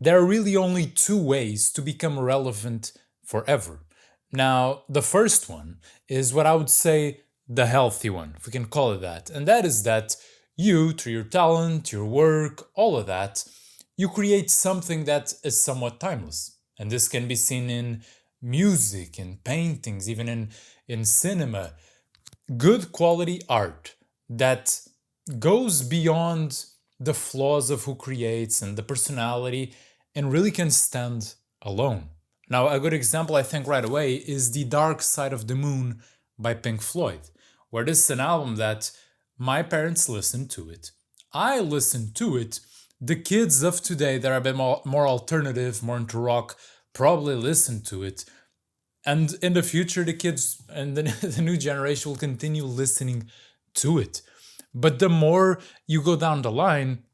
There are really only two ways to become relevant forever. Now, the first one is what I would say the healthy one, if we can call it that. And that is that you, through your talent, your work, all of that, you create something that is somewhat timeless. And this can be seen in music, in paintings, even in cinema. Good quality art that goes beyond the flaws of who creates and the personality and really can stand alone. Now, a good example I think right away is The Dark Side of the Moon by Pink Floyd, where this is an album that my parents listened to it. I listened to it. The kids of today that are a bit more alternative, more into rock, probably listen to it. And in the future, the kids and the new generation will continue listening to it. But the more you go down the line,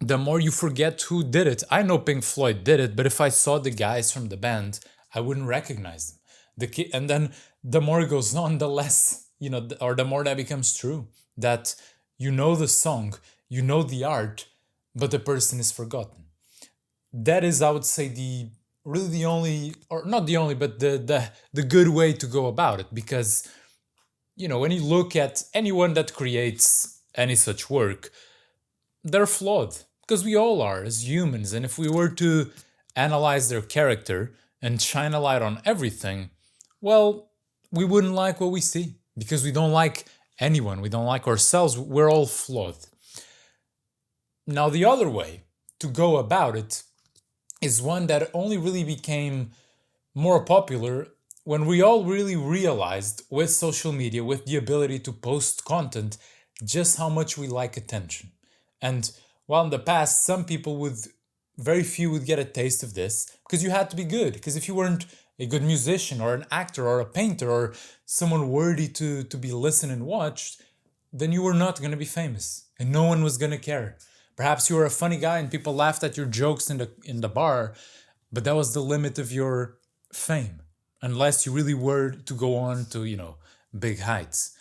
the more you forget who did it. I know Pink Floyd did it, but if I saw the guys from the band, I wouldn't recognize them. And then the more it goes on, the less, or the more that becomes true. That you know the song, you know the art, but the person is forgotten. That is, I would say, the really the only, or not the only, but the good way to go about it. Because, when you look at anyone that creates any such work, they're flawed because we all are as humans. And if we were to analyze their character and shine a light on everything, well, we wouldn't like what we see because we don't like anyone. We don't like ourselves. We're all flawed. Now, the other way to go about it is one that only really became more popular when we all really realized with social media, with the ability to post content, just how much we like attention. And while in the past, some people very few would get a taste of this because you had to be good. Because if you weren't a good musician or an actor or a painter or someone worthy to be listened and watched, then you were not going to be famous and no one was going to care. Perhaps you were a funny guy and people laughed at your jokes in the bar, but that was the limit of your fame, unless you really were to go on to, big heights.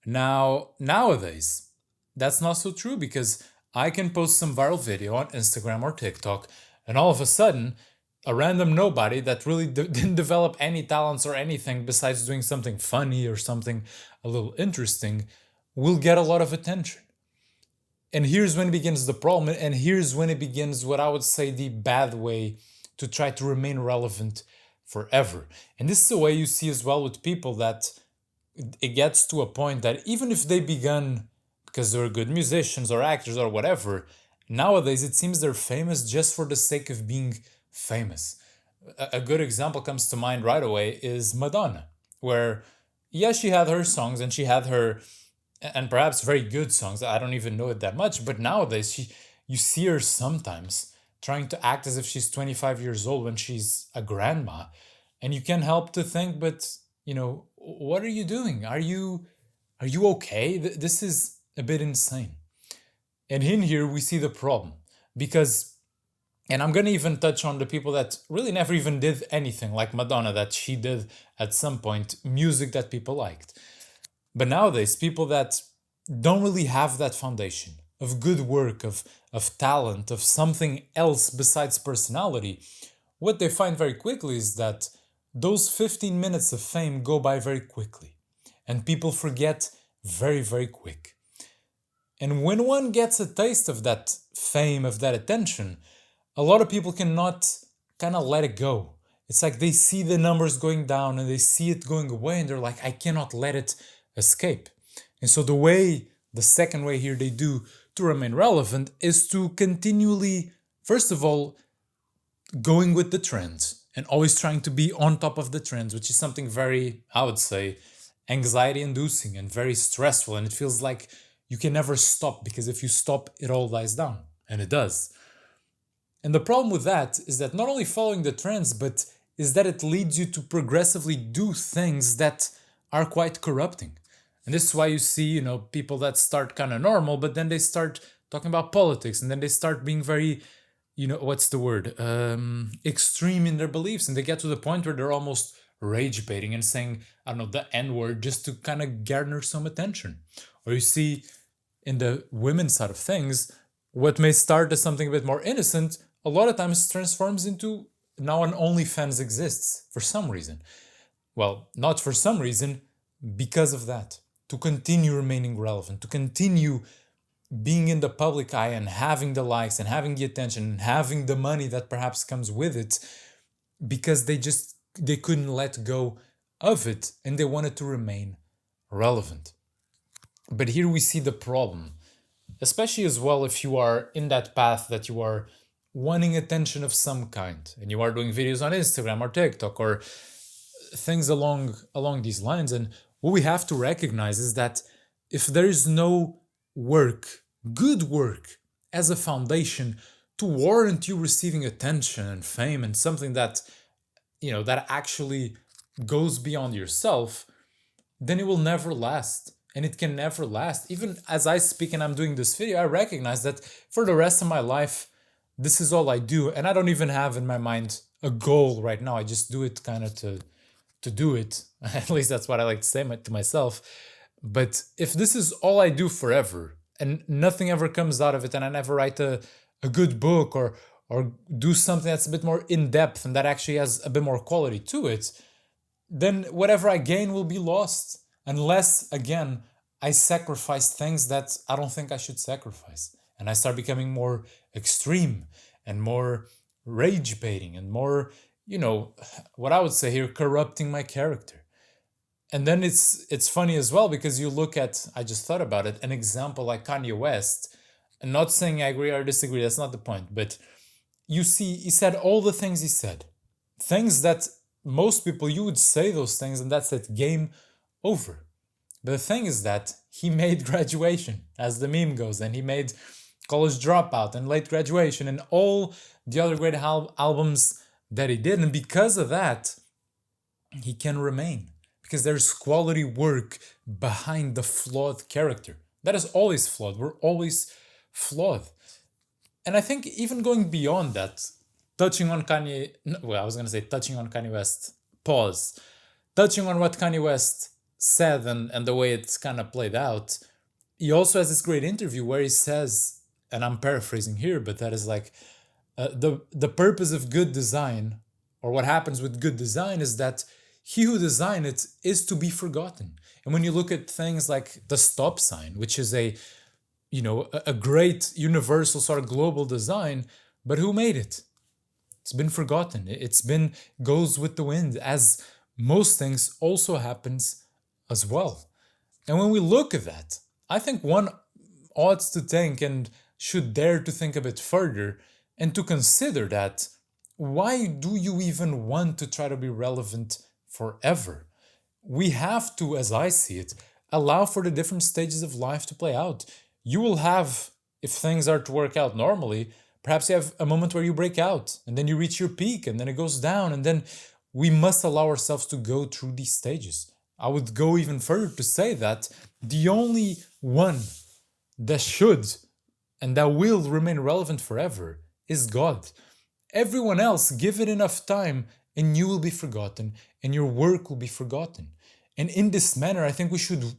Nowadays, that's not so true because I can post some viral video on Instagram or TikTok, and all of a sudden, a random nobody that really didn't develop any talents or anything besides doing something funny or something a little interesting will get a lot of attention. And here's when it begins the problem, and here's when it begins what I would say the bad way to try to remain relevant forever. And this is a way you see as well with people that it gets to a point that even if they begun because they're good musicians or actors or whatever, nowadays it seems they're famous just for the sake of being famous. A good example comes to mind right away is Madonna, where, yes, she had her songs and she had her, and perhaps very good songs. I don't even know it that much, but nowadays you see her sometimes trying to act as if she's 25 years old when she's a grandma, and you can't help to think, but what are you doing? Are you okay? This is a bit insane. And in here we see the problem because, and I'm gonna even touch on the people that really never even did anything like Madonna, that she did at some point music that people liked. But nowadays, people that don't really have that foundation of good work, of talent, of something else besides personality, what they find very quickly is that those 15 minutes of fame go by very quickly. And people forget very, very quick. And when one gets a taste of that fame, of that attention, a lot of people cannot kind of let it go. It's like they see the numbers going down and they see it going away and they're like, I cannot let it escape. And so the second way here they do to remain relevant is to continually, first of all, going with the trends and always trying to be on top of the trends, which is something very, I would say, anxiety inducing and very stressful. And it feels like you can never stop because if you stop, it all dies down. And it does. And the problem with that is that not only following the trends, but is that it leads you to progressively do things that are quite corrupting. And this is why you see, people that start kind of normal, but then they start talking about politics and then they start being very, what's the word? Extreme in their beliefs. And they get to the point where they're almost rage baiting and saying, I don't know, the N word just to kind of garner some attention. Or you see in the women's side of things, what may start as something a bit more innocent a lot of times transforms into now an OnlyFans exists for some reason. Well, not for some reason, because of that. To continue remaining relevant, to continue being in the public eye and having the likes and having the attention and having the money that perhaps comes with it, because they couldn't let go of it and they wanted to remain relevant. But here we see the problem, especially as well if you are in that path that you are wanting attention of some kind and you are doing videos on Instagram or TikTok or things along these lines. And what we have to recognize is that if there is no work, good work, as a foundation to warrant you receiving attention and fame and something that that actually goes beyond yourself, then it will never last. And it can never last. Even as I speak and I'm doing this video, I recognize that for the rest of my life, this is all I do. And I don't even have in my mind a goal right now. I just do it kind of to do it. At least that's what I like to say to myself. But if this is all I do forever and nothing ever comes out of it, and I never write a good book or do something that's a bit more in-depth and that actually has a bit more quality to it, then whatever I gain will be lost. Unless, again, I sacrifice things that I don't think I should sacrifice. And I start becoming more extreme and more rage baiting and more, what I would say here, corrupting my character. And then it's funny as well because you look at, I just thought about it, an example like Kanye West. And not saying I agree or disagree, that's not the point. But you see, he said all the things he said. Things that most people, you would say those things and that's it, game over. But the thing is that he made Graduation, as the meme goes, and he made College Dropout and Late Graduation and all the other great albums that he did. And because of that, he can remain. Because there's quality work behind the flawed character. That is always flawed. We're always flawed. And I think even going beyond that, touching on Kanye West, pause. Touching on what Kanye West said and the way it's kind of played out, he also has this great interview where he says, and I'm paraphrasing here, but that is like, the purpose of good design, or what happens with good design, is that he who designed it is to be forgotten. And when you look at things like the stop sign, which is a great universal sort of global design, but who made it? It's been forgotten. Goes with the wind, as most things also happens as well. And when we look at that, I think one ought to think and should dare to think a bit further and to consider that why do you even want to try to be relevant forever? We have to, as I see it, allow for the different stages of life to play out. You will have, if things are to work out normally, perhaps you have a moment where you break out and then you reach your peak and then it goes down, and then we must allow ourselves to go through these stages. I would go even further to say that the only one that should and that will remain relevant forever is God. Everyone else, give it enough time and you will be forgotten and your work will be forgotten. And in this manner, I think we should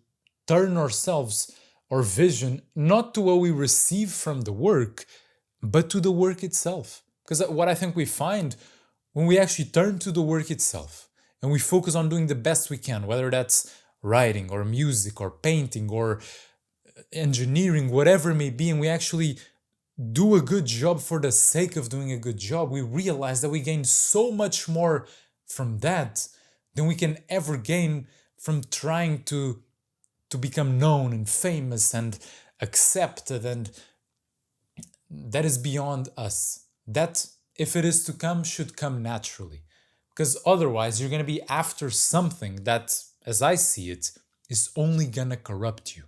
turn ourselves, our vision, not to what we receive from the work, but to the work itself. Because what I think we find when we actually turn to the work itself and we focus on doing the best we can, whether that's writing or music or painting or engineering, whatever it may be, and we actually do a good job for the sake of doing a good job, we realize that we gain so much more from that than we can ever gain from trying to become known and famous and accepted, and that is beyond us. That, if it is to come, should come naturally. Because otherwise you're going to be after something that, as I see it, is only going to corrupt you.